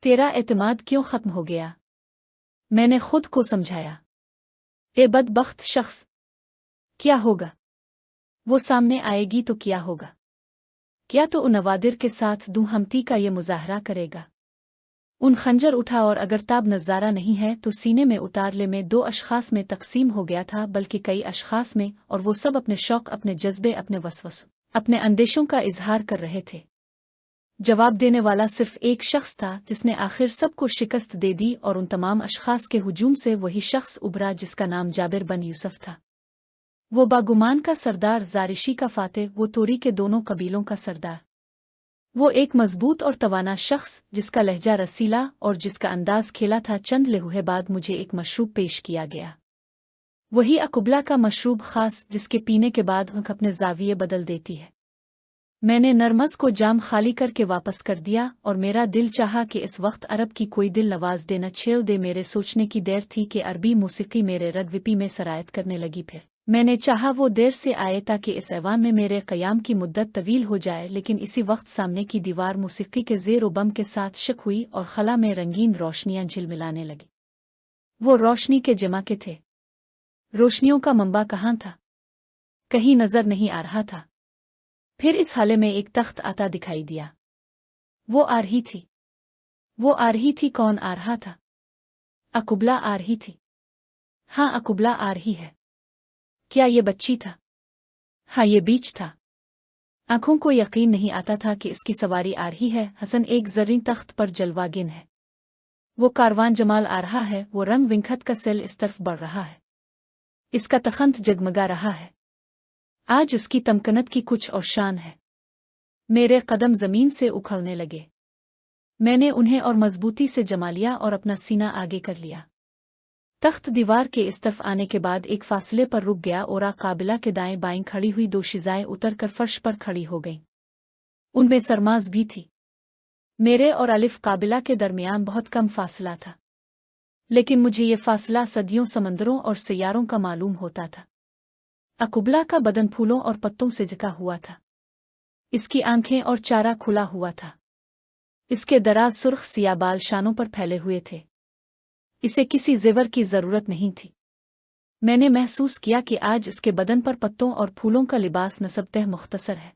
तेरा एतमाद क्यों खत्म हो गया? मैंने खुद को समझाया। ए बदबख्त शख्स, क्या होगा? वो सामने आएगी तो क्या होगा? क्या तो उन नवादिर के साथ दूं हमती का ये मुजाहरा करेगा? उन खंजर उठा और अगर ताब नज़ारा नहीं है तो सीने में उतार ले। में 2 अशखास में तकसीम हो गया था, बल्कि कई अशखास में, और वो सब अपने शौक, अपने जज्बे, अपने वसवस, अपने अंदेशों का इजहार कर रहे थे। जवाब देने वाला सिर्फ एक शख्स था जिसने आखिर सबको शिकस्त दे दी, और उन तमाम अशखास के हुजूम से वही शख्स उभरा जिसका नाम जाबिर बन यूसुफ था। वो बागुमान का सरदार, जारिशी का फातेह, वो तोरी के दोनों कबीलों का सरदार। वो एक मजबूत और तवाना शख्स जिसका लहजा रसीला और जिसका अंदाज खेला था। चंद लम्हे बाद मुझे एक मशरूब पेश किया गया। वही अकुबला का मशरूब खास जिसके पीने के बाद आँख अपने जाविये बदल देती है। मैंने नरमस को जाम खाली करके वापस कर दिया, और मेरा दिल चाहा कि इस वक्त अरब की कोई दिल नवाज देना छेड़ दे। मेरे सोचने की देर थी कि अरबी मूसिकी मेरे रगविपी में सरायत करने लगी। फिर मैंने चाहा वो देर से आए ताकि इस ऐवान में मेरे क़याम की मुद्दत तवील हो जाए, लेकिन इसी वक्त सामने की दीवार मूसिकी के ज़ेर बम के साथ शक हुई और खला में रंगीन रोशनियां झिलमिलाने लगी। वो रोशनी के जमा के थे। रोशनियों का मंबा कहाँ था? कहीं नजर नहीं आ रहा था। फिर इस हाले में एक तख्त आता दिखाई दिया। वो आ रही थी। वो आ रही थी। कौन आ रहा था? अकुबला आ रही थी। हाँ, अकुबला आ रही है। क्या ये बच्ची था? हाँ, ये बीच था। आंखों को यकीन नहीं आता था कि इसकी सवारी आ रही है। हसन एक ज़र्री तख्त पर जलवागिन है। वो कारवान जमाल आ रहा है। वो रंग विंखत का सेल इस तरफ बढ़ रहा है। इसका तखंत जगमगा रहा है। आज उसकी तमकनत की कुछ और शान है। मेरे कदम जमीन से उखड़ने लगे। मैंने उन्हें और मजबूती से जमा लिया और अपना सीना आगे कर लिया। तख्त दीवार के इस तरफ आने के बाद एक फासले पर रुक गया और काबिला के दाएं बाएं खड़ी हुई 2 शिजाएं उतर कर फर्श पर खड़ी हो गईं। उनमें सरमाज भी थी। मेरे और अलिफ काबिला के दरमियान बहुत कम फासला था, लेकिन मुझे ये फासला सदियों समंदरों और सैयारों का मालूम होता था। अकुबला का बदन फूलों और पत्तों से झका हुआ था। इसकी आंखें और चारा खुला हुआ था। इसके दराज सुर्ख सिया बाल शानों पर फैले हुए थे। इसे किसी जेवर की जरूरत नहीं थी। मैंने महसूस किया कि आज इसके बदन पर पत्तों और फूलों का लिबास नसबतः मुख्तसर है।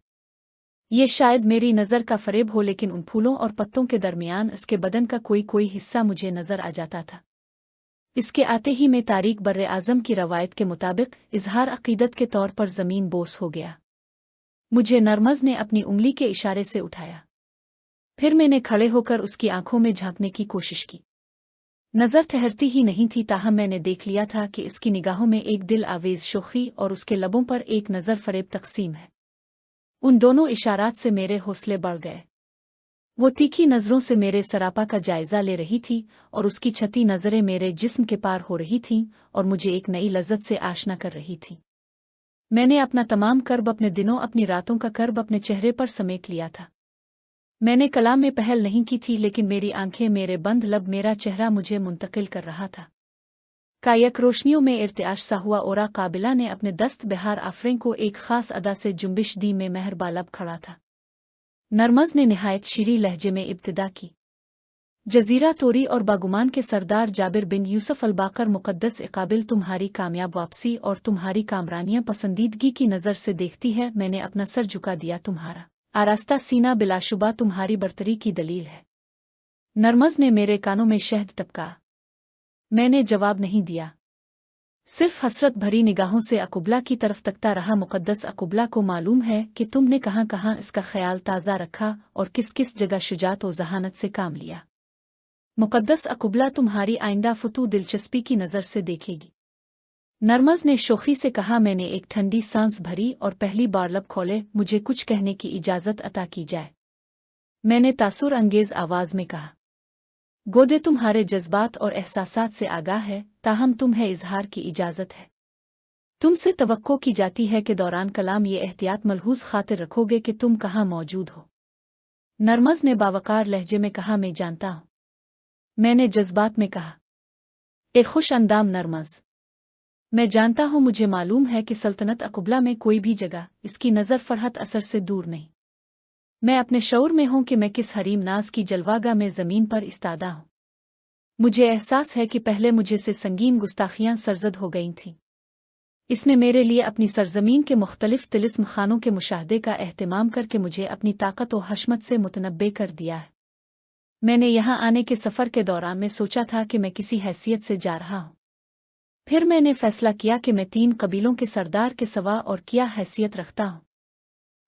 ये शायद मेरी नज़र का फरेब हो, लेकिन उन फूलों और पत्तों के दरमियान इसके बदन का कोई हिस्सा मुझे नजर आ जाता था। इसके आते ही मैं तारीख बर्रे आज़म की रवायत के मुताबिक इजहार अकीदत के तौर पर ज़मीन बोस हो गया। मुझे नरमज़ ने अपनी उंगली के इशारे से उठाया। फिर मैंने खड़े होकर उसकी आंखों में झांकने की कोशिश की। नज़र ठहरती ही नहीं थी, ताहम मैंने देख लिया था कि इसकी निगाहों में एक दिल आवेज शोखी और उसके लबों पर एक नज़र फरेब तकसीम है। उन दोनों इशारात से मेरे हौसले बढ़ गए। वो तीखी नज़रों से मेरे सरापा का जायजा ले रही थी और उसकी छती नज़रें मेरे जिस्म के पार हो रही थीं और मुझे एक नई लज्जत से आशना कर रही थीं। मैंने अपना तमाम कर्ब, अपने दिनों, अपनी रातों का कर्ब अपने चेहरे पर समेट लिया था। मैंने कलाम में पहल नहीं की थी, लेकिन मेरी आंखें, मेरे बंद लब, मेरा चेहरा मुझे मुंतकिल कर रहा था। कायक रोशनियों में इर्तिआश सा हुआ और काबिला ने अपने दस्त बिहार आफरीन को एक खास अदा से जुम्बिश दी। में मेहरबा लब खड़ा था। नरमज़ ने निहायत शीरी लहजे में इब्तिदा की। जजीरा तोरी और बागुमान के सरदार जाबिर बिन यूसुफ अलबाकर मुक़द्दस इकाबिल, तुम्हारी कामयाब वापसी और तुम्हारी कामरानियां पसंदीदगी की नज़र से देखती है। मैंने अपना सर झुका दिया। तुम्हारा आरास्ता सीना बिलाशुबा तुम्हारी बर्तरी की दलील है। नरमज़ ने मेरे कानों में शहद टपका। मैंने जवाब नहीं दिया, सिर्फ हसरत भरी निगाहों से अकुबला की तरफ तकता रहा। मुक़द्दस अकुबला को मालूम है कि तुमने कहाँ कहाँ इसका ख्याल ताज़ा रखा और किस किस जगह शुजात और जहानत से काम लिया। मुक़द्दस अकुबला तुम्हारी आइंदा फतू दिलचस्पी की नज़र से देखेगी। नरमज़ ने शोखी से कहा। मैंने एक ठंडी सांस भरी और पहली बार लब खोले। मुझे कुछ कहने की इजाज़त अता की जाए। मैंने तासुर अंगेज़ आवाज़ में कहा, गोदे तुम्हारे जज्बात और एहसासात से आगाह है, ताहम तुम्हें इजहार की इजाज़त है। तुमसे तवक्को की जाती है कि दौरान कलाम ये एहतियात मलहूज़ खातिर रखोगे कि तुम कहाँ मौजूद हो। नरमज़ ने बावकार लहजे में कहा, मैं जानता हूँ। मैंने जज्बात में कहा, ए खुश अंदाम नरमज़, मैं जानता हूँ, मुझे मालूम है कि सल्तनत अकुबला में कोई भी जगह इसकी नज़र फरहत असर से दूर नहीं। मैं अपने शऊर में हूं कि मैं किस हरीम नाज की जलवागा में ज़मीन पर इस्तादा हूं। मुझे एहसास है कि पहले मुझे से संगीन गुस्ताखियां सरजद हो गई थीं। इसने मेरे लिए अपनी सरजमीन के मुख्तलिफ तिलिस्म खानों के मुशाहदे का एहतमाम करके मुझे अपनी ताकत और हशमत से मुतनब्बे कर दिया है। मैंने यहाँ आने के सफ़र के दौरान में सोचा था कि मैं किसी हैसियत से जा रहा हूँ। फिर मैंने फैसला किया कि मैं 3 कबीलों के सरदार के सवा और क्या हैसियत रखता हूँ।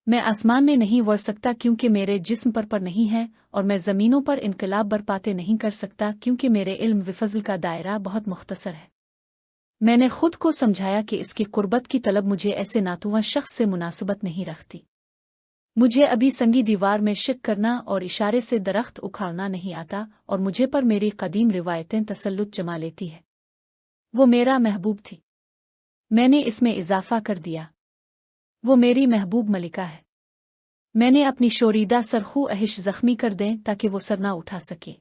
मैं आसमान में नहीं बढ़ सकता क्योंकि मेरे जिस्म पर नहीं है, और मैं ज़मीनों पर इनकलाब बरपाते नहीं कर सकता क्योंकि मेरे इल्म विफज़ल का दायरा बहुत मुख्तसर है। मैंने खुद को समझाया कि इसकी कुर्बत की तलब मुझे ऐसे नातुआ शख्स से मुनासबत नहीं रखती। मुझे अभी संगी दीवार में शिक करना और इशारे से दरख्त उखाड़ना नहीं आता, और मुझे पर मेरी कदीम रिवायतें तसल्लुत जमा लेती है। वो मेरा महबूब थी, मैंने इसमें इजाफा कर दिया। वो मेरी महबूब मलिका है। मैंने अपनी शोरीदा सरखू अहिश ज़ख्मी कर दें ताकि वो सर ना उठा सके।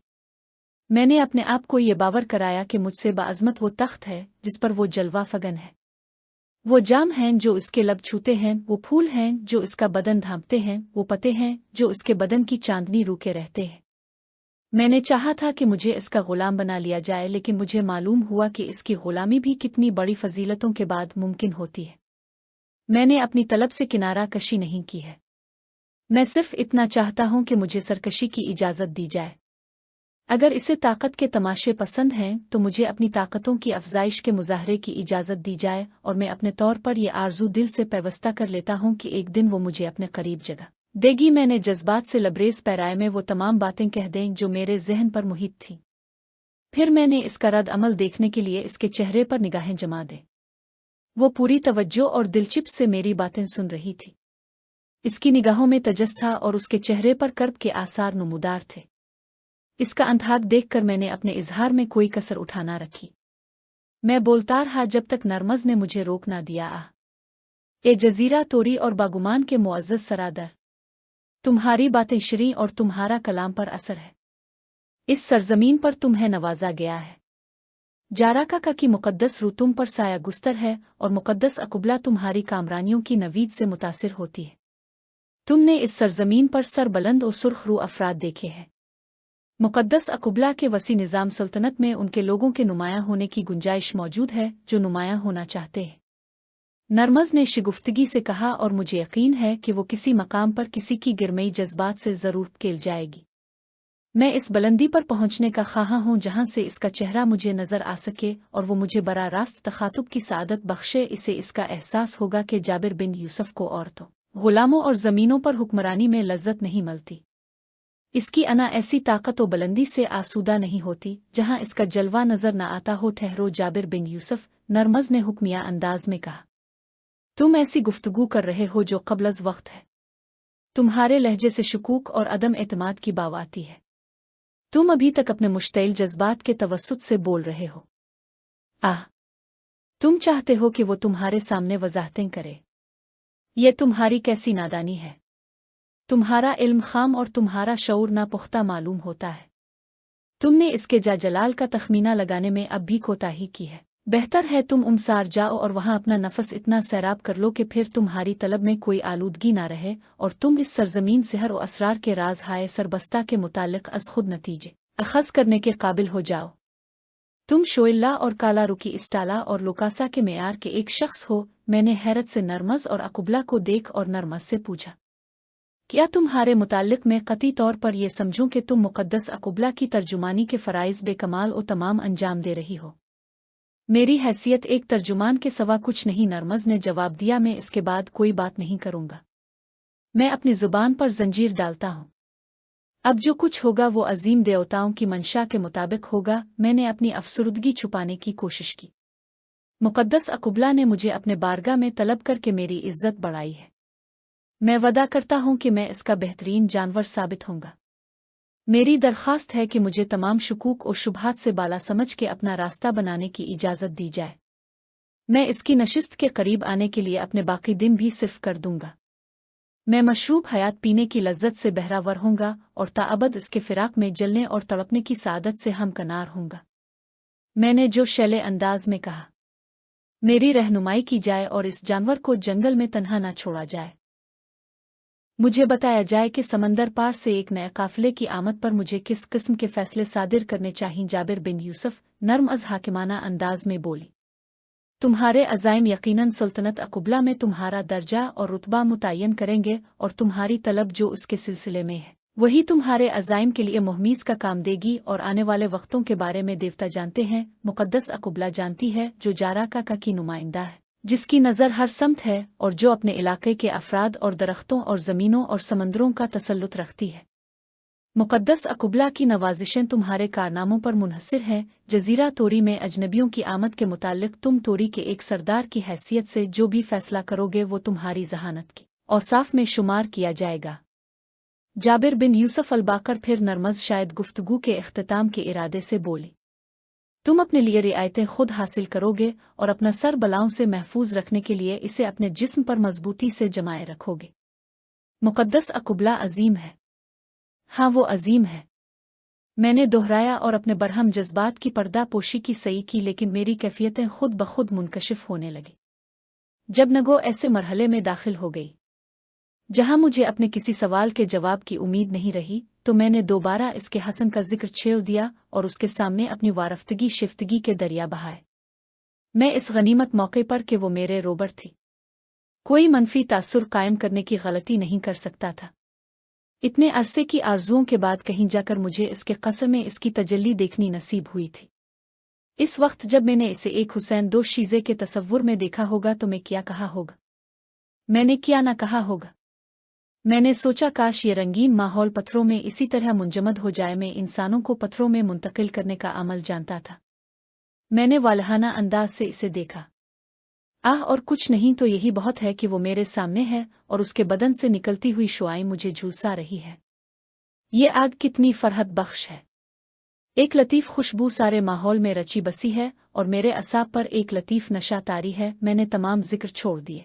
मैंने अपने आप को ये बावर कराया कि मुझसे बाअज़मत वो तख्त है जिस पर वो जलवा फगन है। वो जाम हैं जो इसके लब छूते हैं, वो फूल हैं जो इसका बदन ढांपते हैं, वो पते हैं जो इसके बदन की चांदनी रूके रहते हैं। मैंने चाहा था कि मुझे इसका गुलाम बना लिया जाए, लेकिन मुझे मालूम हुआ कि इसकी गुलामी भी कितनी बड़ी फजीलतों के बाद मुमकिन होती है। मैंने अपनी तलब से किनारा कशी नहीं की है। मैं सिर्फ इतना चाहता हूं कि मुझे सरकशी की इजाज़त दी जाए। अगर इसे ताकत के तमाशे पसंद हैं तो मुझे अपनी ताकतों की अफजाइश के मुजाहरे की इजाज़त दी जाए, और मैं अपने तौर पर यह आरजू दिल से पैवस्ता कर लेता हूं कि एक दिन वो मुझे अपने करीब जगह देगी। मैंने जज्बात से लबरेज पैराए में वो तमाम बातें कह दें जो मेरे जहन पर मुहित थीं। फिर मैंने इसका रद्द अमल देखने के लिए इसके चेहरे पर निगाहें जमा दें। वो पूरी तवज्जो और दिलचिस्प से मेरी बातें सुन रही थी। इसकी निगाहों में तजस था और उसके चेहरे पर कर्ब के आसार नुमुदार थे। इसका अंतहाक देखकर मैंने अपने इजहार में कोई कसर उठा ना रखी। मैं बोलता रहा जब तक नरमज़ ने मुझे रोक ना दिया। ए जजीरा तोरी और बागुमान के मुअज़्ज़ज़ सरादर, तुम्हारी बातें शरी और तुम्हारा कलाम पर असर है। इस सरजमीन पर तुम्हें नवाजा गया है। जाराका का की मुकद्दस रू तुम पर साया गुस्तर है, और मुकद्दस अकुबला तुम्हारी कामरानियों की नवीद से मुतासिर होती है। तुमने इस सरजमीन पर सरबलंद और सुर्ख रू अफराद देखे हैं। मुकद्दस अकुबला के वसी निज़ाम सल्तनत में उनके लोगों के नुमायां होने की गुंजाइश मौजूद है जो नुमायां होना चाहते हैं। नरमज़ ने शिगुफ्तगी से कहा, और मुझे यकीन है कि वो किसी मकाम पर किसी की गिरमई जज्बात से ज़रूर केल जाएगी। मैं इस बुलंदी पर पहुंचने का ख्वाहा हूं जहां से इसका चेहरा मुझे नजर आ सके, और वो मुझे बरा रास्त तखातुब की सादत बख्शे। इसे इसका एहसास होगा कि जाबिर बिन यूसुफ को औरतों, गुलामों और ज़मीनों पर हुक्मरानी में लज्जत नहीं मिलती। इसकी अना ऐसी ताकत और बुलंदी से आसूदा नहीं होती जहां इसका जलवा नजर न आता हो। ठहरो जाबिर बिन यूसुफ, नरमज़ ने हुक्मिया अंदाज में कहा, तुम ऐसी गुफ्तगू कर रहे हो जो क़ब्ल वक्त है। तुम्हारे लहजे से शुकूक और अदम एतमाद की बाव आती है। तुम अभी तक अपने मुश्तइल जज्बात के तवस्सुत से बोल रहे हो। आह, तुम चाहते हो कि वो तुम्हारे सामने वजाहतें करे। ये तुम्हारी कैसी नादानी है। तुम्हारा इल्म खाम और तुम्हारा शऊर नापुख्ता मालूम होता है। तुमने इसके जाजलाल का तखमीना लगाने में अब भी कोताही की है। बेहतर है तुम उमसार जाओ और वहां अपना नफस इतना सैराब कर लो कि फिर तुम्हारी तलब में कोई आलूदगी ना रहे, और तुम इस सरजमीन सेहर और असरार के राज हाय सरबस्ता के मुतालिक अज खुद नतीजे अखज़ करने के काबिल हो जाओ। तुम शोइल्ला और काला रुकी इस्टाला और लोकासा के मेयार के एक शख्स हो। मैंने हैरत से नरमज़ और अकुबला को देख और नरमज़ से पूछा, क्या तुम्हारे मुतालिक मैं कती तौर पर यह समझूं कि तुम मुकद्दस अकुबला की तर्जुमानी के फ़राइज़ बेकमाल और तमाम अंजाम दे रही हो? मेरी हैसियत एक तर्जुमान के सवा कुछ नहीं। नरमज़ ने जवाब दिया, मैं इसके बाद कोई बात नहीं करूँगा। मैं अपनी ज़ुबान पर जंजीर डालता हूँ। अब जो कुछ होगा वो अजीम देवताओं की मंशा के मुताबिक होगा। मैंने अपनी अफसरुदगी छुपाने की कोशिश की। मुकद्दस अकुबला ने मुझे अपने बारगाह में तलब करके मेरी इज्जत बढ़ाई है। मैं वदा करता हूँ कि मैं इसका बेहतरीन जानवर साबित होऊंगा। मेरी दरख्वास्त है कि मुझे तमाम शुकूक और शुबहात से बाला समझ के अपना रास्ता बनाने की इजाज़त दी जाए। मैं इसकी नशिस्त के करीब आने के लिए अपने बाकी दिन भी सिर्फ कर दूंगा। मैं मशरूब हयात पीने की लज्जत से बहरावर होऊंगा और ताअबद इसके फिराक में जलने और तड़पने की सादत से हमकनार होऊंगा। मैंने जो शैले अंदाज में कहा, मेरी रहनुमाई की जाए और इस जानवर को जंगल में तन्हा ना छोड़ा जाए। मुझे बताया जाए कि समंदर पार से एक नए काफिले की आमद पर मुझे किस किस्म के फैसले सादिर करने चाहिए। जाबिर बिन यूसुफ नर्म अज़ हाकिमाना अंदाज में बोली, तुम्हारे अज़ाइम यकीनन सुल्तनत अकुबला में तुम्हारा दर्जा और रुतबा मुतय्यन करेंगे, और तुम्हारी तलब जो उसके सिलसिले में है वही तुम्हारे अज़ाइम के लिए मुहमीज़ का काम देगी। और आने वाले वक्तों के बारे में देवता जानते हैं, मुक़द्दस अकुबला जानती है, जो जाराका की नुमाइंदा है, जिसकी नज़र हर समत है, और जो अपने इलाके के अफराद और दरख्तों और ज़मीनों और समंदरों का तसल्लुत रखती है। मुक़द्दस अकुबला की नवाजिशें तुम्हारे कारनामों पर मुनहसिर हैं। जज़ीरा तोरी में अजनबियों की आमद के मुताल्लिक तुम तोरी के एक सरदार की हैसियत से जो भी फैसला करोगे वो तुम्हारी जहानत की औसाफ में शुमार किया जाएगा। जाबिर बिन यूसुफ अलबाकर फिर नरमज़ शायद गुफ्तगू के इख्तिताम के इरादे से बोली, तुम अपने लिए रियायतें खुद हासिल करोगे और अपना सर बलाओं से महफूज रखने के लिए इसे अपने जिस्म पर मजबूती से जमाए रखोगे। मुक़द्दस अकुबला अजीम है। हाँ, वो अजीम है। मैंने दोहराया और अपने बरहम जज्बात की पर्दा पोशी की सही की, लेकिन मेरी कैफियतें खुद ब खुद मुनकशिफ होने लगी। जब नगो ऐसे मरहले में दाखिल हो गई जहां मुझे अपने किसी सवाल के जवाब की उम्मीद नहीं रही, तो मैंने दोबारा इसके हसन का जिक्र छेड़ दिया और उसके सामने अपनी वारफ्तगी शिफ्तगी के दरिया बहाए। मैं इस गनीमत मौके पर कि वो मेरे रोबर थी, कोई मनफी तासुर कायम करने की गलती नहीं कर सकता था। इतने अरसे की आरजुओं के बाद कहीं जाकर मुझे इसके कसर में इसकी तजल्ली देखनी नसीब हुई थी। इस वक्त जब मैंने इसे एक हुसैन दो शीज़े के तसव्वुर में देखा होगा तो मैं क्या कहा होगा, मैंने क्या ना कहा होगा। मैंने सोचा काश ये रंगीन माहौल पत्थरों में इसी तरह मुंजमद हो जाए। मैं इंसानों को पत्थरों में मुंतकिल करने का अमल जानता था। मैंने वालहाना अंदाज से इसे देखा। और कुछ नहीं तो यही बहुत है कि वो मेरे सामने है और उसके बदन से निकलती हुई शुआएं मुझे झुलसा रही है। ये आग कितनी फरहत बख्श है। एक लतीफ़ खुशबू सारे माहौल में रची बसी है और मेरे असाब पर एक लतीफ़ नशा तारी है। मैंने तमाम जिक्र छोड़ दिए,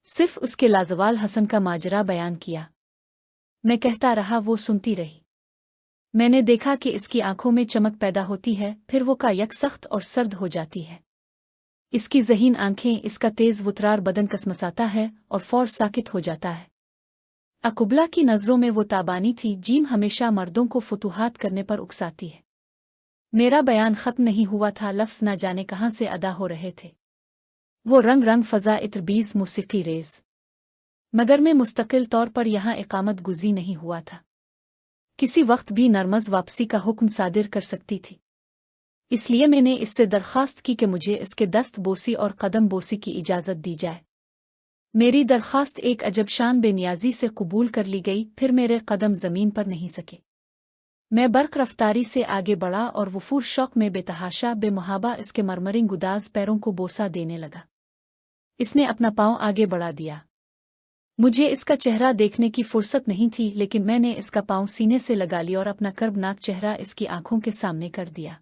सिर्फ उसके लाजवाल हसन का माजरा बयान किया। मैं कहता रहा, वो सुनती रही। मैंने देखा कि इसकी आंखों में चमक पैदा होती है, फिर वो का यक सख्त और सर्द हो जाती है। इसकी ज़हीन आंखें, इसका तेज़ वुतरार बदन कसमसाता है और फौर साकित हो जाता है। अकुबला की नज़रों में वो ताबानी थी, जीम हमेशा मर्दों को फुतूहात करने पर उकसाती है। मेरा बयान ख़त्म नहीं हुआ था, लफ्ज़ न जाने कहाँ से अदा हो रहे थे। वो रंग रंग फ़ज़ा इत्रबीज़ मुसीक़ी रेज़, मगर मैं मुस्तकिल तौर पर यहाँ इकामत गुज़ी नहीं हुआ था। किसी वक्त भी नरमज़ वापसी का हुक्म सादिर कर सकती थी। इसलिए मैंने इससे दरख्वास्त की कि मुझे इसके दस्त बोसी और कदम बोसी की इजाज़त दी जाए। मेरी दरख्वास्त एक अजब शान बेनियाजी से कबूल कर ली गई। फिर मेरे कदम ज़मीन पर नहीं सके। मैं बर्क रफ्तारी से आगे बढ़ा और वफूर शौक में बेतहाशा बेमुहाबा इसके मरमरिंग गुदाज पैरों को बोसा देने लगा। इसने अपना पाँव आगे बढ़ा दिया। मुझे इसका चेहरा देखने की फुर्सत नहीं थी, लेकिन मैंने इसका पाँव सीने से लगा लिया और अपना कर्बनाक चेहरा इसकी आंखों के सामने कर दिया।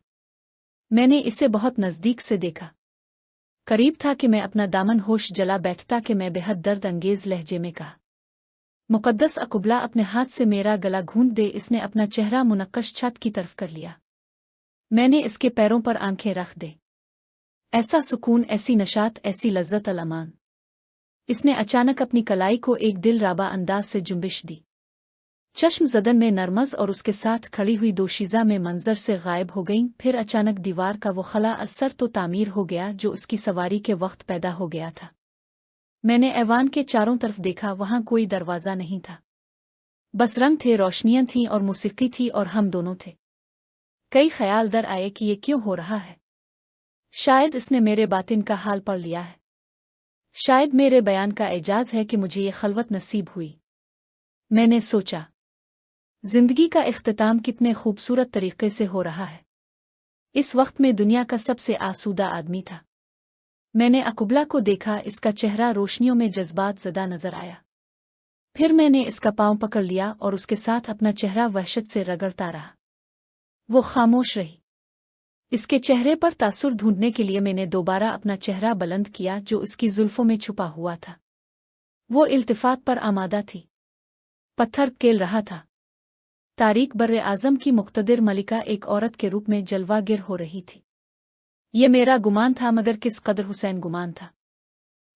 मैंने इसे बहुत नज़दीक से देखा। करीब था कि मैं अपना दामन होश जला बैठता कि मैं बेहद दर्द अंगेज लहजे में कहा, मुक़द्दस अकुबला, अपने हाथ से मेरा गला घूंट दे। इसने अपना चेहरा मुनक्कश छत की तरफ कर लिया। मैंने इसके पैरों पर आंखें रख दे। ऐसा सुकून, ऐसी नशात, ऐसी लज्जत अल अमान। इसने अचानक अपनी कलाई को एक दिल राबा अंदाज से जुम्बिश दी। चश्म ज़दन में नरमज़ और उसके साथ खड़ी हुई दोशीज़ा में मंजर से गायब हो गईं। फिर अचानक दीवार का वो खला असर तो तामीर हो गया जो उसकी सवारी के वक्त पैदा हो गया था। मैंने ऐवान के चारों तरफ देखा, वहां कोई दरवाज़ा नहीं था, बस रंग थे, रोशनियां थीं और मूसीक़ी थी और हम दोनों थे। कई ख्याल दर आए कि ये क्यों हो रहा है। शायद इसने मेरे बातिन का हाल पढ़ लिया है। शायद मेरे बयान का एजाज है कि मुझे ये खलवत नसीब हुई। मैंने सोचा, जिंदगी का इख्तिताम कितने खूबसूरत तरीके से हो रहा है। इस वक्त में दुनिया का सबसे आसूदा आदमी था। मैंने अकुबला को देखा, इसका चेहरा रोशनियों में जज्बात ज़दा नजर आया। फिर मैंने इसका पाँव पकड़ लिया और उसके साथ अपना चेहरा वहशत से रगड़ता रहा। वो खामोश रही। इसके चेहरे पर तासुर ढूंढने के लिए मैंने दोबारा अपना चेहरा बुलंद किया जो उसकी जुल्फों में छुपा हुआ था। वो इल्तिफात पर आमादा थी, पत्थर केल रहा था। तारीख बर्रे आज़म की मुक़्तदिर मलिका एक औरत के रूप में जलवागिर हो रही थी। ये मेरा गुमान था, मगर किस कदर हुसैन गुमान था।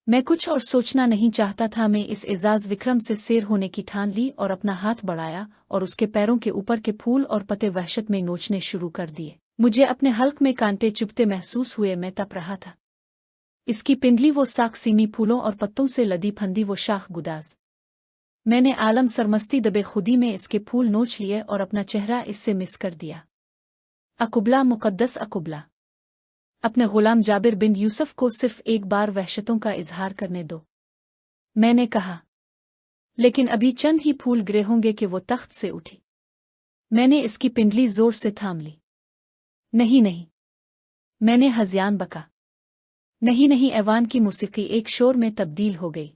मैं कुछ और सोचना नहीं चाहता था। मैं इस एजाज विक्रम से सैर होने की ठान ली और अपना हाथ बढ़ाया और उसके पैरों के ऊपर के फूल और पत्ते वहशत में नोचने शुरू कर दिए। मुझे अपने हल्क में कांटे चुभते महसूस हुए। मैं तप रहा था। इसकी पिंडली वो साख सीमी फूलों और पत्तों से लदी फंदी वो शाख गुदाज। मैंने आलम सरमस्ती दबे खुदी में इसके फूल नोच लिए और अपना चेहरा इससे मिस कर दिया। अकुबला मुकद्दस अकुबला, अपने गुलाम जाबिर बिन यूसुफ को सिर्फ एक बार वहशतों का इजहार करने दो, मैंने कहा। लेकिन अभी चंद ही फूल गिरे होंगे कि वो तख्त से उठी। मैंने इसकी पिंडली जोर से थाम ली। नहीं नहीं, मैंने हज़ियान बका। नहीं नहीं। ऐवान की मौसीकी एक शोर में तब्दील हो गई।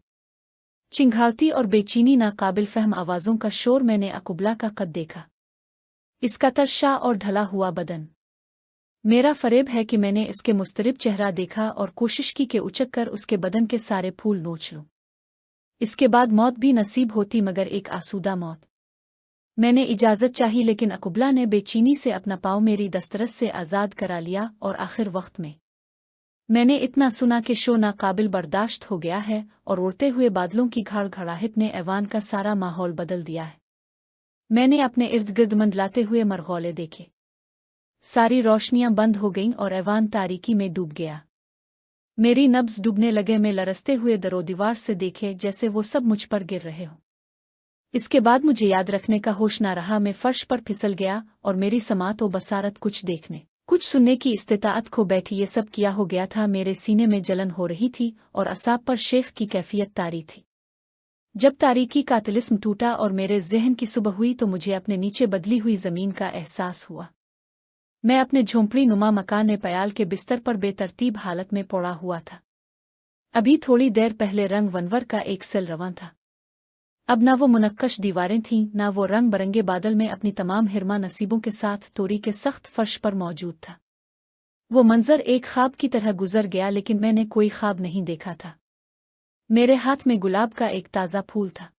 चिंघाड़ती और बेचीनी नाकाबिल फहम आवाज़ों का शोर। मैंने अकुबला का कद देखा, इसका तरशा और ढला हुआ बदन। मेरा फरेब है कि मैंने इसके मुस्तरिब चेहरा देखा और कोशिश की कि उचक कर उसके बदन के सारे फूल नोच लूं। इसके बाद मौत भी नसीब होती, मगर एक आसूदा मौत। मैंने इजाज़त चाही, लेकिन अकुबला ने बेचीनी से अपना पाँव मेरी दस्तरस से आज़ाद करा लिया और आखिर वक्त में मैंने इतना सुना कि शो नाकाबिल बर्दाश्त हो गया है और उड़ते हुए बादलों की घड़घड़ाहट ने ऐवान का सारा माहौल बदल दिया है। मैंने अपने इर्द गिर्द मंडलाते हुए मरगौले देखे। सारी रोशनियां बंद हो गईं और ऐवान तारीकी में डूब गया। मेरी नब्ज डूबने लगे। मैं लरसते हुए दरो दीवार से देखे जैसे वो सब मुझ पर गिर रहे हों। इसके बाद मुझे याद रखने का होश ना रहा। मैं फर्श पर फिसल गया और मेरी समात व बसारत कुछ देखने कुछ सुनने की इस्तिताअत खो बैठी। ये सब किया हो गया था। मेरे सीने में जलन हो रही थी और असाब पर शेख की कैफियत तारी थी। जब तारीकी का तिलिस्म टूटा और मेरे ज़हन की सुबह हुई तो मुझे अपने नीचे बदली हुई ज़मीन का एहसास हुआ। मैं अपने झोंपड़ी नुमा मकान में पयाल के बिस्तर पर बेतरतीब हालत में पड़ा हुआ था। अभी थोड़ी देर पहले रंग वनवर का एक सेल रवां था। अब ना वो मुनक्कश दीवारें थीं, ना वो रंग बरंगे बादल में अपनी तमाम हिरमा नसीबों के साथ तोरी के सख्त फर्श पर मौजूद था। वो मंजर एक ख्वाब की तरह गुजर गया, लेकिन मैंने कोई ख्वाब नहीं देखा था। मेरे हाथ में गुलाब का एक ताज़ा फूल था,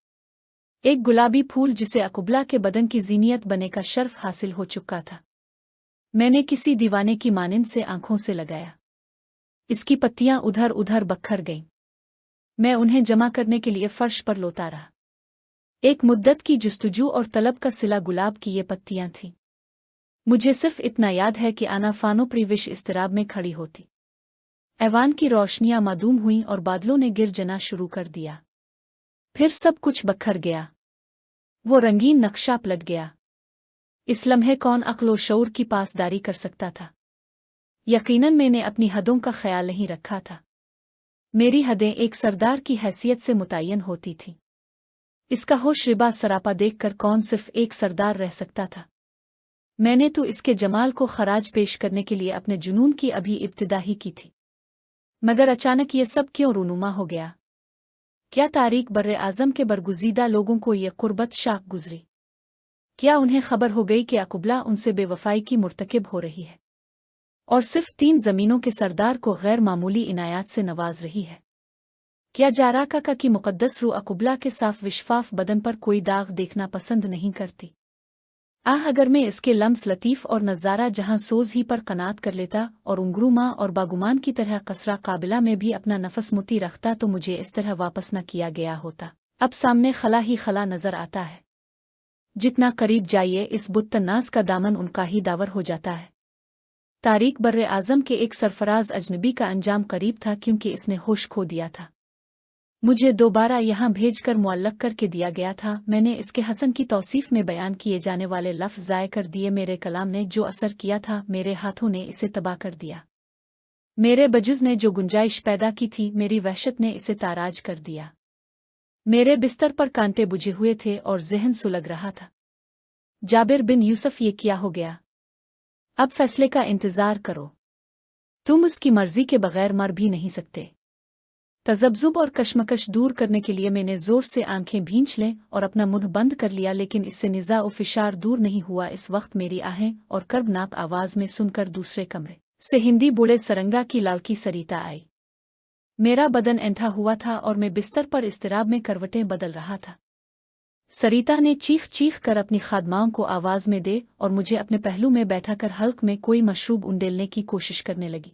एक गुलाबी फूल जिसे अकुबला के बदन की जीनियत बने का शर्फ हासिल हो चुका था। मैंने किसी दीवाने की मानिंद से आंखों से लगाया। इसकी पत्तियां उधर उधर बखर गईं। मैं उन्हें जमा करने के लिए फर्श पर लोता रहा। एक मुद्दत की जुस्तजू और तलब का सिला गुलाब की ये पत्तियां थीं। मुझे सिर्फ इतना याद है कि आना फानो प्रीविश इस्तराब में खड़ी होती। ऐवान की रोशनियां मादूम हुईं और बादलों ने गिर जना शुरू कर दिया। फिर सब कुछ बखर गया। वो रंगीन नक्शा पलट गया। इस लम्हे कौन अक्ल व शऊर की पासदारी कर सकता था? यकीनन मैंने अपनी हदों का ख्याल नहीं रखा था। मेरी हदें एक सरदार की हैसियत से मुतय्यन होती थीं। इसका होश रिबा सरापा देखकर कौन सिर्फ एक सरदार रह सकता था? मैंने तो इसके जमाल को खराज पेश करने के लिए अपने जुनून की अभी इब्तिदा ही की थी, मगर अचानक ये सब क्यों रूनुमा हो गया? क्या तारीख बर्रे आज़म के बरगुज़ीदा लोगों को ये कुर्बत शाख गुजरी? क्या उन्हें खबर हो गई कि अकुबला उनसे बेवफाई की मुर्तकिब हो रही है और सिर्फ 3 ज़मीनों के सरदार को गैर मामूली इनायात से नवाज रही है? क्या जारा काका की मुकद्दस रूह अकुबला के साफ विशफाफ बदन पर कोई दाग देखना पसंद नहीं करती? अगर मैं इसके लम्स लतीफ़ और नज़ारा जहां सोज ही पर कनात कर लेता और उंगरूमा और बागुमान की तरह कसरा काबिला में भी अपना नफस मुती रखता तो मुझे इस तरह वापस न किया गया होता। अब सामने खला ही खला नजर आता है। जितना करीब जाइए इस बुत्तनास का दामन उनका ही दावर हो जाता है। तारीख बर्रे आज़म के एक सरफराज अजनबी का अंजाम करीब था, क्योंकि इसने होश खो दिया था। मुझे दोबारा यहाँ भेजकर मुअल्लक करके दिया गया था। मैंने इसके हसन की तौसीफ में बयान किए जाने वाले लफ्ज़ ज़ाय कर दिए। मेरे कलाम ने जो असर किया था, मेरे हाथों ने इसे तबाह कर दिया। मेरे बजुज़ ने जो गुंजाइश पैदा की थी, मेरी वहशत ने इसे ताराज कर दिया। मेरे बिस्तर पर कांटे बुझे हुए थे और ज़हन सुलग रहा था। जाबिर बिन यूसुफ, ये क्या हो गया? अब फैसले का इंतज़ार करो। तुम उसकी मर्जी के बगैर मर भी नहीं सकते। तज़ब्ज़ुब और कशमकश दूर करने के लिए मैंने ज़ोर से आंखें भींच लें और अपना मुंह बंद कर लिया, लेकिन इससे निज़ा और फिशार दूर नहीं हुआ। इस वक्त मेरी आहें और कर्बनाक आवाज़ में सुनकर दूसरे कमरे से हिंदी बूढ़े सरंगा की लाड़की सरिता आई। मेरा बदन ऐंठा हुआ था और मैं बिस्तर पर इस्तिराब में करवटें बदल रहा था। सरिता ने चीख चीख कर अपनी खादमाओं को आवाज़ में दे और मुझे अपने पहलू में बैठाकर हल्क में कोई मशरूब उंडेलने की कोशिश करने लगी।